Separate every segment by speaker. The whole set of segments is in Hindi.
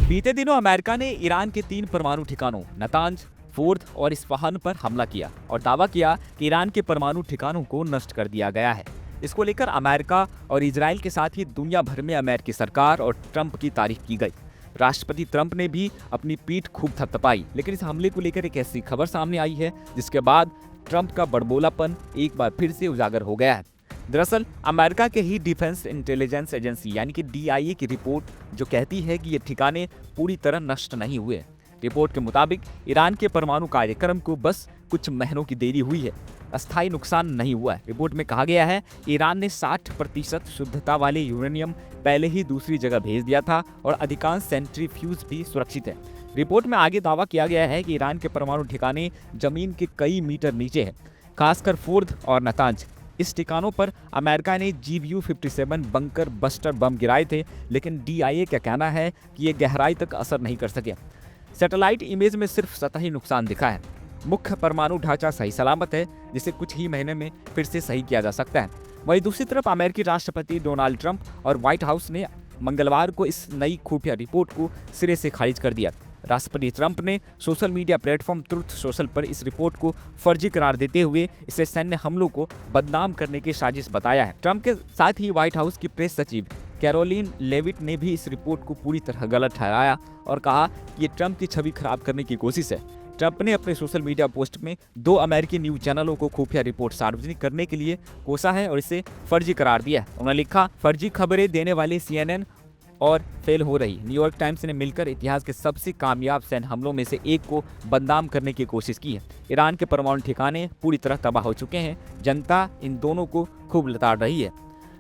Speaker 1: बीते दिनों अमेरिका ने ईरान के 3 परमाणु ठिकानों नातांज, फोर्द और इस्फहान पर हमला किया और दावा किया कि ईरान के परमाणु ठिकानों को नष्ट कर दिया गया है। इसको लेकर अमेरिका और इजराइल के साथ ही दुनिया भर में अमेरिकी सरकार और ट्रंप की तारीफ की गई। राष्ट्रपति ट्रंप ने भी अपनी पीठ खूब थपथपाई, लेकिन इस हमले को लेकर एक ऐसी खबर सामने आई है जिसके बाद ट्रंप का बड़बोलापन एक बार फिर से उजागर हो गया है। दरअसल अमेरिका के ही डिफेंस इंटेलिजेंस एजेंसी यानी कि DIA की रिपोर्ट जो कहती है कि ये ठिकाने पूरी तरह नष्ट नहीं हुए। रिपोर्ट के मुताबिक ईरान के परमाणु कार्यक्रम को बस कुछ महीनों की देरी हुई है, अस्थायी नुकसान नहीं हुआ है। रिपोर्ट में कहा गया है ईरान ने 60% शुद्धता वाले यूरेनियम पहले ही दूसरी जगह भेज दिया था और अधिकांश सेंट्रीफ्यूज भी सुरक्षित है। रिपोर्ट में आगे दावा किया गया है कि ईरान के परमाणु ठिकाने जमीन के कई मीटर नीचे है, खासकर फोर्द और नातांज। इस ठिकानों पर अमेरिका ने GBU-57 बंकर बस्टर बम गिराए थे, लेकिन DIA का कहना है कि ये गहराई तक असर नहीं कर सके। सैटेलाइट इमेज में सिर्फ सतही नुकसान दिखा है। मुख्य परमाणु ढांचा सही सलामत है, जिसे कुछ ही महीने में फिर से सही किया जा सकता है। वहीं दूसरी तरफ अमेरिकी राष्ट्रपति डोनाल्ड ट्रंप और व्हाइट हाउस ने मंगलवार को इस नई खुफिया रिपोर्ट को सिरे से खारिज कर दिया। राष्ट्रपति ट्रंप ने social media platform truth social पर इस रिपोर्ट को फर्जी करार देते हुए इसे सैन्य हमलों को बदनाम करने की साजिश बताया है। ट्रंप के साथ ही व्हाइट हाउस की प्रेस सचिव कैरोलिन लेविट ने भी इस रिपोर्ट को पूरी तरह गलत ठहराया और कहा कि ये ट्रंप की छवि खराब करने की कोशिश है। ट्रंप ने अपने सोशल मीडिया पोस्ट में 2 अमेरिकी न्यूज चैनलों को खुफिया रिपोर्ट सार्वजनिक करने के लिए कोसा है और इसे फर्जी करार दिया है। उन्होंने लिखा, फर्जी खबरें देने वाले CNN और फेल हो रही न्यूयॉर्क टाइम्स ने मिलकर इतिहास के सबसे कामयाब सैन्य हमलों में से एक को बदनाम करने की कोशिश की है। ईरान के परमाणु ठिकाने पूरी तरह तबाह हो चुके हैं। जनता इन दोनों को खूब लताड़ रही है।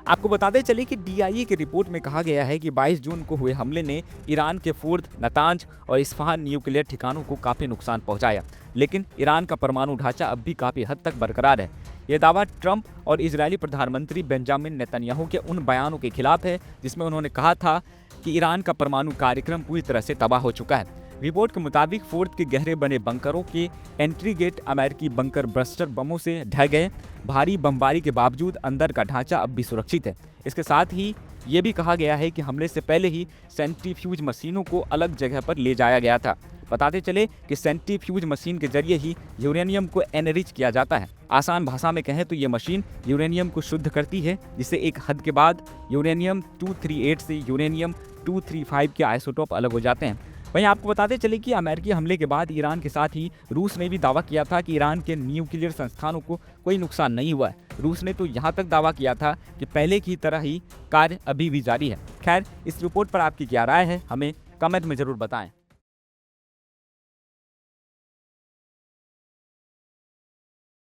Speaker 1: आपको बताते चले कि DIA की रिपोर्ट में कहा गया है कि 22 जून को हुए हमले ने ईरान के फोर्द, नातांज और इस्फहान न्यूक्लियर ठिकानों को काफी नुकसान पहुंचाया, लेकिन ईरान का परमाणु ढांचा अब भी काफी हद तक बरकरार है। यह दावा ट्रंप और इजरायली प्रधानमंत्री बेंजामिन नेतन्याहू के उन बयानों के खिलाफ है जिसमें उन्होंने कहा था कि ईरान का परमाणु कार्यक्रम पूरी तरह से तबाह हो चुका है। रिपोर्ट के मुताबिक फोर्द के गहरे बने बंकरों के एंट्री गेट अमेरिकी बंकर बस्टर बमों से ढह गए। भारी बमबारी के बावजूद अंदर का ढांचा अब भी सुरक्षित है। इसके साथ ही ये भी कहा गया है कि हमले से पहले ही सेंट्रीफ्यूज मशीनों को अलग जगह पर ले जाया गया था। बताते चले कि सेंट्रीफ्यूज मशीन के जरिए ही यूरेनियम को एनरिच किया जाता है। आसान भाषा में कहें तो ये मशीन यूरेनियम को शुद्ध करती है, जिससे एक हद के बाद यूरेनियम 238 से यूरेनियम 235 के आइसोटोप अलग हो जाते हैं। वहीं आपको बताते चले कि अमेरिकी हमले के बाद ईरान के साथ ही रूस ने भी दावा किया था कि ईरान के न्यूक्लियर संस्थानों को कोई नुकसान नहीं हुआ है। रूस ने तो यहाँ तक दावा किया था कि पहले की तरह ही कार्य अभी भी जारी है। खैर, इस रिपोर्ट पर आपकी क्या राय है, हमें कमेंट में जरूर बताएं।